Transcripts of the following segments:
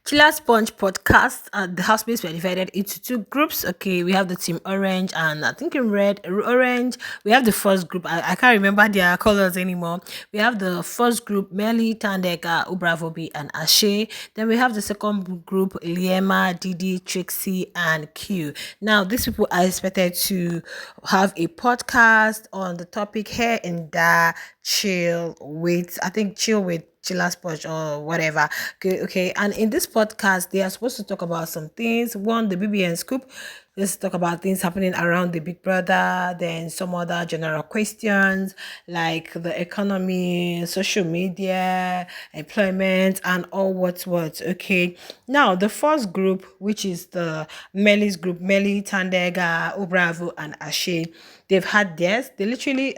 Chiller Sponge podcast. The housemates were divided into two groups. Okay, we have the team orange and I think in red, orange. We have the first group. I can't remember their colors anymore. We have the first group, Mmeli, Thandeka, Ubravobi, and Ashe. Then we have the second group, Liema, Didi, Trixie, and Q. Now, these people are expected to have a podcast on the topic hair and chill with Chilla Sponge or whatever. Okay, okay. And in this podcast, they are supposed to talk about some things. One, the BBN scoop. Let's talk about things happening around the Big Brother, then some other general questions like the economy, social media, employment, and all what's what. Okay. Now, the first group, which is the Meli's group, Meli, Thandeka, Obravo, and Ashe, they've had theirs. They literally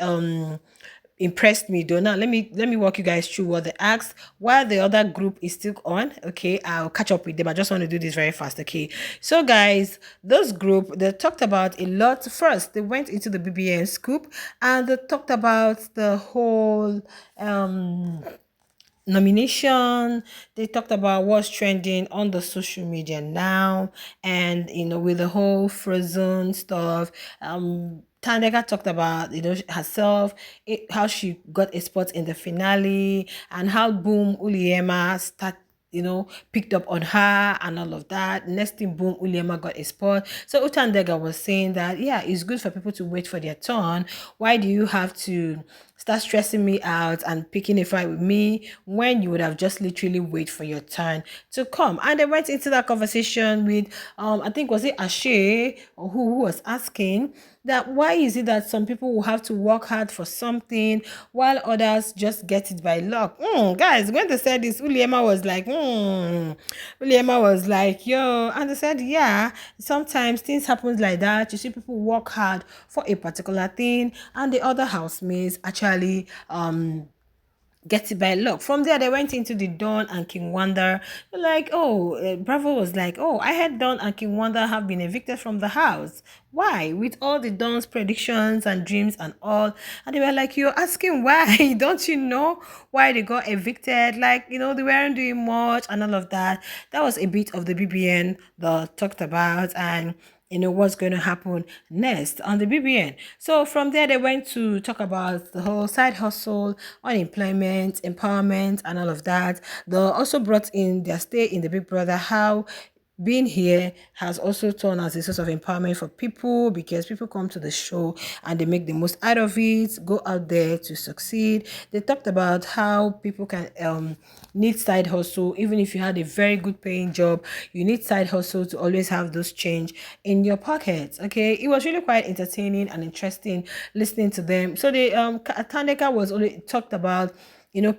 impressed me though. Now let me walk you guys through what they asked while the other group is still on. Okay, I'll catch up with them. I just want to do this very fast. Okay, so guys, those group, they talked about a lot. First, they went into the BBN scoop and they talked about the whole nomination. They talked about what's trending on the social media now, and with the whole frozen stuff. Thandeka talked about herself, how she got a spot in the finale, and how boom Uliema picked up on her and all of that. Next thing, boom, Uliema got a spot. So Utandega was saying that, yeah, it's good for people to wait for their turn. Why do you have to start stressing me out and picking a fight with me when you would have just literally wait for your turn to come? And they went into that conversation with, I think, was it Ashe or who was asking that why is it that some people will have to work hard for something while others just get it by luck? Guys, when they said this, Uliema was like, yo, and they said, yeah, sometimes things happen like that. You see people work hard for a particular thing, and the other housemates actually get it by luck. From there, they went into the Dawn and King Wonder. Like, oh, Bravo was like, oh, I heard Dawn and King Wonder have been evicted from the house. Why? With all the Dawn's predictions and dreams and all. And they were like, you're asking why? Don't you know why they got evicted? Like, they weren't doing much and all of that. That was a bit of the BBN that talked about. And what's going to happen next on the BBN. So from there, they went to talk about the whole side hustle, unemployment, empowerment, and all of that. They also brought in their stay in the Big Brother, how being here has also turned as a source of empowerment for people because people come to the show and they make the most out of it, go out there to succeed. They talked about how people can need side hustle. Even if you had a very good paying job, you need side hustle to always have those change in your pockets. Okay, it was really quite entertaining and interesting listening to them. So the Thandeka was only talked about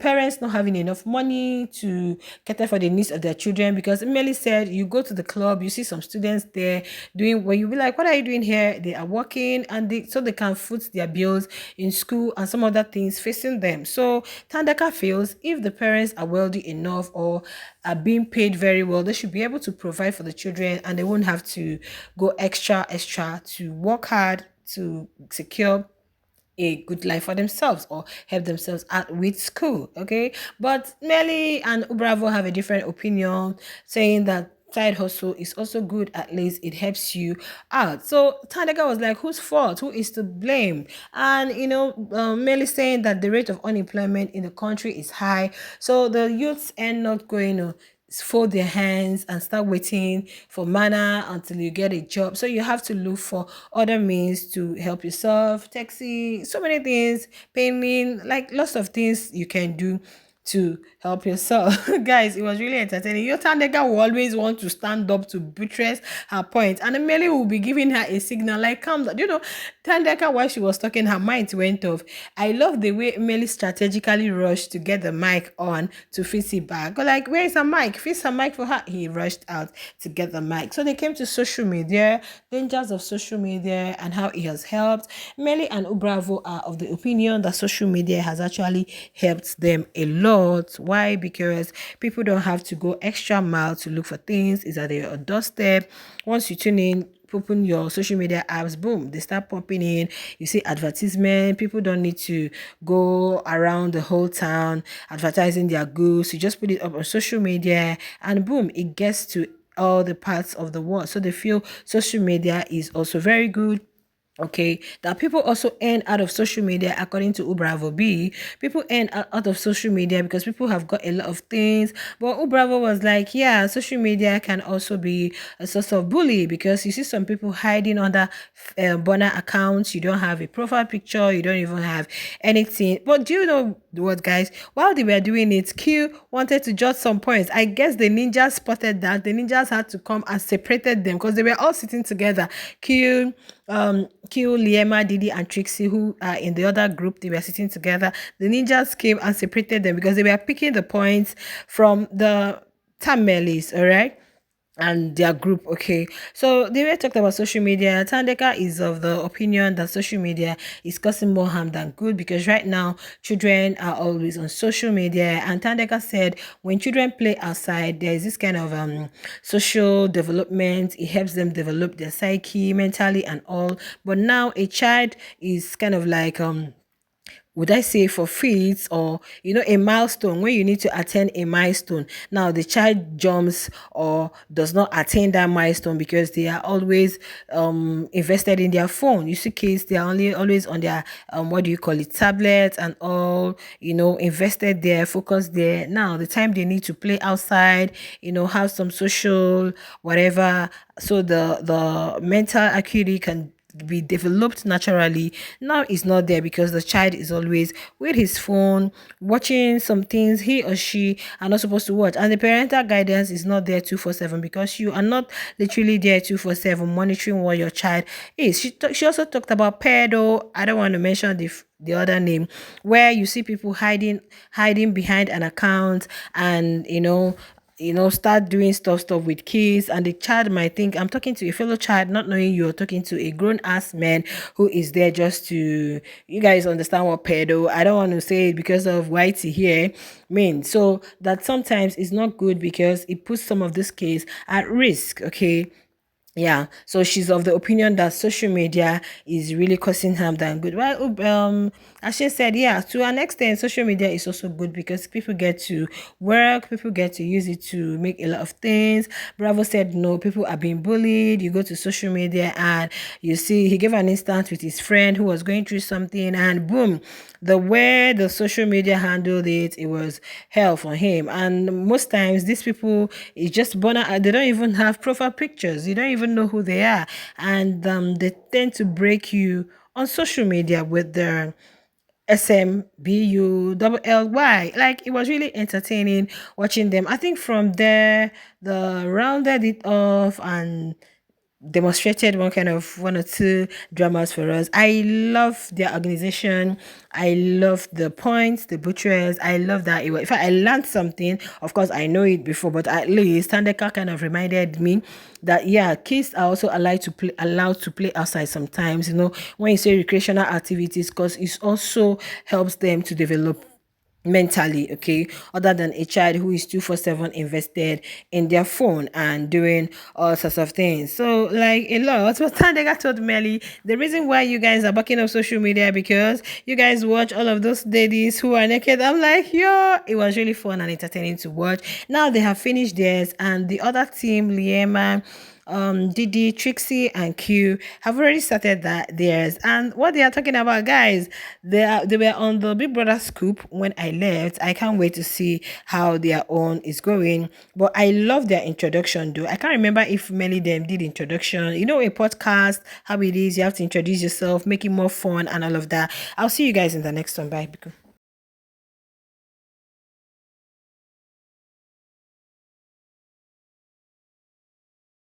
parents not having enough money to cater for the needs of their children, because Mmeli said you go to the club, you see some students there doing what you be like, what are you doing here? They are working and so they can foot their bills in school and some other things facing them. So Thandeka feels if the parents are wealthy enough or are being paid very well, they should be able to provide for the children and they won't have to go extra to work hard to secure a good life for themselves or help themselves out with school. Okay, but Melly and Ubravo have a different opinion, saying that side hustle is also good. At least it helps you out. So Thandeka was like, whose fault? Who is to blame? And Melly saying that the rate of unemployment in the country is high, so the youths end not going to fold their hands and start waiting for manna until you get a job. So you have to look for other means to help yourself, taxi, so many things, payment, like lots of things you can do to help yourself. Guys, it was really entertaining. Your Thandeka will always want to stand up to buttress her point, and Emily will be giving her a signal like, come down. Thandeka, while she was talking, her mind went off. I love the way Emily strategically rushed to get the mic on to fix it back. Like, where is her mic? Fix her mic for her. He rushed out to get the mic. So they came to social media, dangers of social media, and how it has helped. Emily and Ubravo are of the opinion that social media has actually helped them a lot. Why? Because people don't have to go extra mile to look for things. It's at your doorstep. Once you tune in, open your social media apps, boom, they start popping in. You see advertisement. People don't need to go around the whole town advertising their goods. You just put it up on social media and boom, it gets to all the parts of the world. So they feel social media is also very good. Okay, that people also earn out of social media, according to Ubravo B. People earn out of social media because people have got a lot of things. But Ubravo was like, yeah, social media can also be a source of bully because you see some people hiding under burner accounts. You don't have a profile picture, you don't even have anything. But do you know what, guys? While they were doing it, Q wanted to jot some points. I guess the ninjas spotted that. The ninjas had to come and separated them because they were all sitting together. Q, Liema, Didi, and Trixie, who are in the other group, they were sitting together. The ninjas came and separated them because they were picking the points from the Mmelis, all right? And their group. Okay, so they were talked about social media. Thandeka is of the opinion that social media is causing more harm than good because right now children are always on social media, and Thandeka said when children play outside there is this kind of social development. It helps them develop their psyche mentally and all, but now a child is kind of like would I say for feats or a milestone when you need to attain a milestone. Now the child jumps or does not attain that milestone because they are always invested in their phone. You see kids, they are only always on their what do you call it, tablets and all, invested there, focused there. Now the time they need to play outside, have some social whatever, so the mental acuity can be developed naturally, now is not there because the child is always with his phone watching some things he or she are not supposed to watch, and the parental guidance is not there 247 because you are not literally there 247 monitoring what your child is. She also talked about pedo. I don't want to mention the other name, where you see people hiding behind an account and start doing stuff with kids, and the child might think I'm talking to a fellow child, not knowing you're talking to a grown ass man who is there just to, you guys understand what pedo, I don't want to say it because of whitey here mean. So that sometimes is not good because it puts some of this case at risk. Okay, yeah, so she's of the opinion that social media is really causing harm than good. Well, as she said, yeah, to an extent, social media is also good because people get to work, people get to use it to make a lot of things. Bravo said no, people are being bullied. You go to social media and you see, he gave an instance with his friend who was going through something, and boom, the way the social media handled it, it was hell for him. And most times, these people is just born out, they don't even have profile pictures. You don't even know who they are, and they tend to break you on social media with their SMBULLY. Like, it was really entertaining watching them. I think from there, the rounded it off and demonstrated one or two dramas for us. I love their organization. I love the points, the butchers. I love that. In fact, I learned something. Of course, I know it before, but at least Thandeka kind of reminded me that yeah, kids are also allowed to play outside sometimes. When you say recreational activities, because it also helps them to develop mentally, okay, other than a child who is 247 invested in their phone and doing all sorts of things. So like a lot. But Thandeka told Mmeli the reason why you guys are backing up social media because you guys watch all of those ladies who are naked. I'm like, yo, it was really fun and entertaining to watch. Now they have finished theirs, and the other team, Liema, Didi, Trixie, and Q have already started theirs. And what they are talking about, guys, they were on the Big Brother scoop when I left. I can't wait to see how their own is going. But I love their introduction, though. I can't remember if Mmeli them did introduction. A podcast, how it is. You have to introduce yourself, make it more fun, and all of that. I'll see you guys in the next one. Bye.